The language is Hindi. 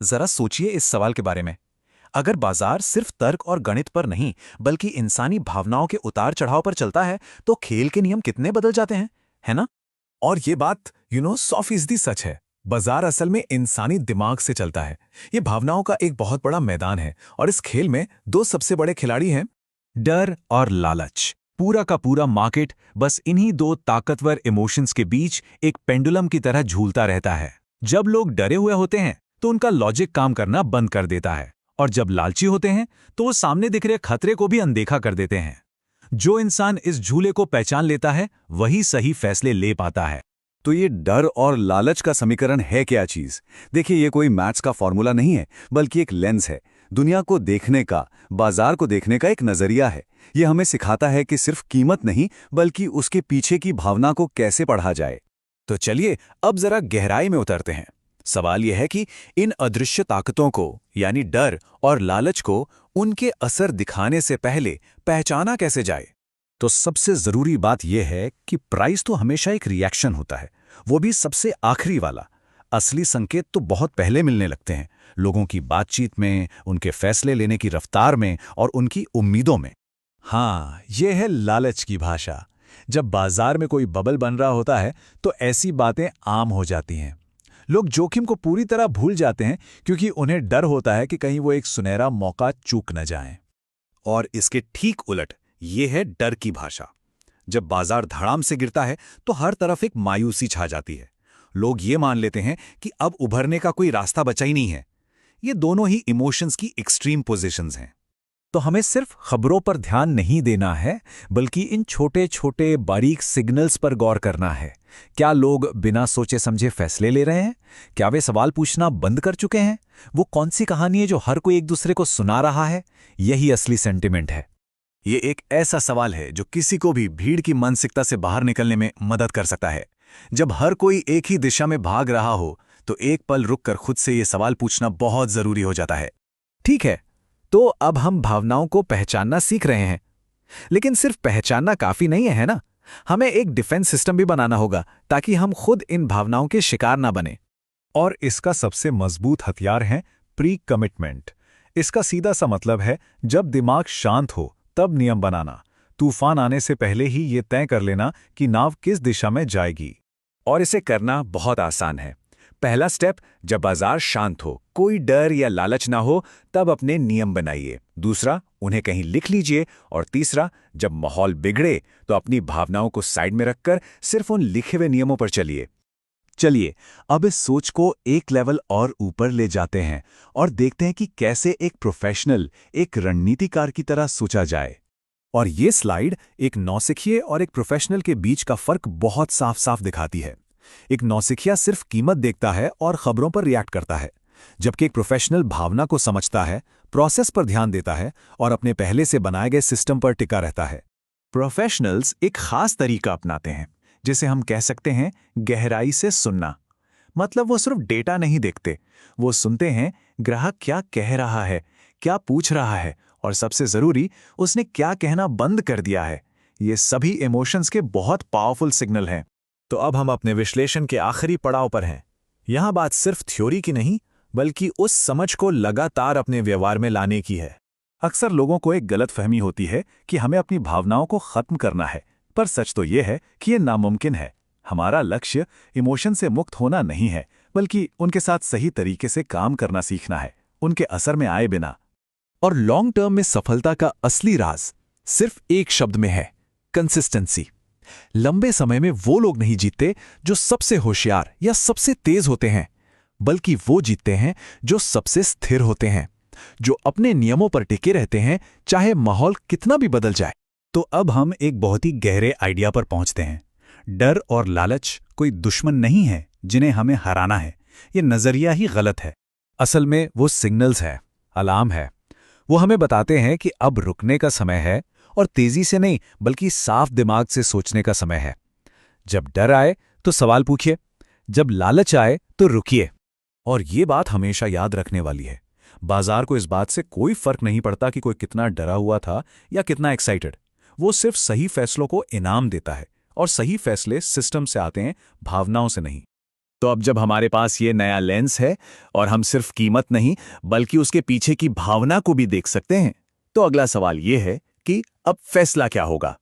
जरा सोचिए इस सवाल के बारे में। अगर बाजार सिर्फ तर्क और गणित पर नहीं बल्कि इंसानी भावनाओं के उतार चढ़ाव पर चलता है तो खेल के नियम कितने बदल जाते हैं, है ना? और ये बात 100% सच है। बाजार असल में इंसानी दिमाग से चलता है। ये भावनाओं का एक बहुत बड़ा मैदान है और इस खेल में दो सबसे बड़े खिलाड़ी हैं। डर और लालच। पूरा का पूरा मार्केट बस इन्हीं दो ताकतवर इमोशंस के बीच एक पेंडुलम की तरह झूलता रहता है। जब लोग डरे हुए होते हैं तो उनका लॉजिक काम करना बंद कर देता है, और जब लालची होते हैं तो वो सामने दिख रहे खतरे को भी अनदेखा कर देते हैं। जो इंसान इस झूले को पहचान लेता है वही सही फैसले ले पाता है। तो ये डर और लालच का समीकरण है क्या चीज? देखिए, ये कोई मैथ्स का फॉर्मूला नहीं है, बल्कि एक लेंस है। दुनिया को देखने का, बाजार को देखने का एक नजरिया है। ये हमें सिखाता है कि सिर्फ कीमत नहीं, बल्कि उसके पीछे की भावना को कैसे पढ़ा जाए। तो चलिए अब जरा गहराई में उतरते हैं। सवाल यह है कि इन अदृश्य ताकतों को, यानी डर और लालच को, उनके असर दिखाने से पहले पहचाना कैसे जाए? तो सबसे जरूरी बात यह है कि प्राइस तो हमेशा एक रिएक्शन होता है, वो भी सबसे आखिरी वाला। असली संकेत तो बहुत पहले मिलने लगते हैं, लोगों की बातचीत में, उनके फैसले लेने की रफ्तार में और उनकी उम्मीदों में। हाँ, ये है लालच की भाषा। जब बाजार में कोई बबल बन रहा होता है तो ऐसी बातें आम हो जाती हैं। लोग जोखिम को पूरी तरह भूल जाते हैं क्योंकि उन्हें डर होता है कि कहीं वो एक सुनहरा मौका चूक न जाएं। और इसके ठीक उलट ये है डर की भाषा। जब बाजार धड़ाम से गिरता है तो हर तरफ एक मायूसी छा जाती है। लोग ये मान लेते हैं कि अब उभरने का कोई रास्ता बचा ही नहीं है। ये दोनों ही इमोशंस की एक्सट्रीम पोजीशंस हैं। तो हमें सिर्फ खबरों पर ध्यान नहीं देना है, बल्कि इन छोटे छोटे बारीक सिग्नल्स पर गौर करना है। क्या लोग बिना सोचे समझे फैसले ले रहे हैं? क्या वे सवाल पूछना बंद कर चुके हैं? वो कौन सी कहानी है जो हर कोई एक दूसरे को सुना रहा है? यही असली सेंटिमेंट है। ये एक ऐसा सवाल है जो किसी को भी भीड़ की मानसिकता से बाहर निकलने में मदद कर सकता है। जब हर कोई एक ही दिशा में भाग रहा हो तो एक पल रुककर खुद से ये सवाल पूछना बहुत जरूरी हो जाता है। ठीक है, तो अब हम भावनाओं को पहचानना सीख रहे हैं, लेकिन सिर्फ पहचानना काफी नहीं है ना? हमें एक डिफेंस सिस्टम भी बनाना होगा ताकि हम खुद इन भावनाओं के शिकार ना बने। और इसका सबसे मजबूत हथियार है प्री कमिटमेंट। इसका सीधा सा मतलब है जब दिमाग शांत हो तब नियम बनाना। तूफान आने से पहले ही ये तय कर लेना कि नाव किस दिशा में जाएगी। और इसे करना बहुत आसान है। पहला स्टेप, जब बाजार शांत हो, कोई डर या लालच ना हो, तब अपने नियम बनाइए। दूसरा, उन्हें कहीं लिख लीजिए। और तीसरा, जब माहौल बिगड़े तो अपनी भावनाओं को साइड में रखकर सिर्फ उन लिखे हुए नियमों पर चलिए। चलिए अब इस सोच को एक लेवल और ऊपर ले जाते हैं और देखते हैं कि कैसे एक प्रोफेशनल, एक रणनीतिकार की तरह सोचा जाए। और ये स्लाइड एक नौसिखिए और एक प्रोफेशनल के बीच का फर्क बहुत साफ साफ दिखाती है। एक नौसिखिया सिर्फ कीमत देखता है और खबरों पर रिएक्ट करता है, जबकि एक प्रोफेशनल भावना को समझता है, प्रोसेस पर ध्यान देता है और अपने पहले से बनाए गए सिस्टम पर टिका रहता है। प्रोफेशनल्स एक खास तरीका अपनाते हैं, जिसे हम कह सकते हैं गहराई से सुनना। मतलब वो सिर्फ डेटा नहीं देखते, वो सुनते हैं ग्राहक क्या कह रहा है, क्या पूछ रहा है और सबसे जरूरी, उसने क्या कहना बंद कर दिया है। ये सभी इमोशंस के बहुत पावरफुल सिग्नल हैं। तो अब हम अपने विश्लेषण के आखिरी पड़ाव पर हैं। यहां बात सिर्फ थ्योरी की नहीं, बल्कि उस समझ को लगातार अपने व्यवहार में लाने की है। अक्सर लोगों को एक गलतफहमी होती है कि हमें अपनी भावनाओं को खत्म करना है, पर सच तो यह है कि यह नामुमकिन है। हमारा लक्ष्य इमोशन से मुक्त होना नहीं है, बल्कि उनके साथ सही तरीके से काम करना सीखना है, उनके असर में आए बिना। और लॉन्ग टर्म में सफलता का असली राज सिर्फ एक शब्द में है, कंसिस्टेंसी। लंबे समय में वो लोग नहीं जीतते जो सबसे होशियार या सबसे तेज होते हैं, बल्कि वो जीतते हैं जो सबसे स्थिर होते हैं, जो अपने नियमों पर टिके रहते हैं, चाहे माहौल कितना भी बदल जाए। तो अब हम एक बहुत ही गहरे आइडिया पर पहुंचते हैं। डर और लालच कोई दुश्मन नहीं है जिन्हें हमें हराना है। ये नजरिया ही गलत है। असल में वो सिग्नल्स है, अलार्म है। वो हमें बताते हैं कि अब रुकने का समय है, और तेजी से नहीं बल्कि साफ दिमाग से सोचने का समय है। जब डर आए तो सवाल पूछिए, जब लालच आए तो रुकिए। और ये बात हमेशा याद रखने वाली है। बाजार को इस बात से कोई फर्क नहीं पड़ता कि कोई कितना डरा हुआ था या कितना एक्साइटेड। वो सिर्फ सही फैसलों को इनाम देता है, और सही फैसले सिस्टम से आते हैं, भावनाओं से नहीं। तो अब जब हमारे पास ये नया लेंस है और हम सिर्फ कीमत नहीं बल्कि उसके पीछे की भावना को भी देख सकते हैं, तो अगला सवाल ये है कि अब फैसला क्या होगा।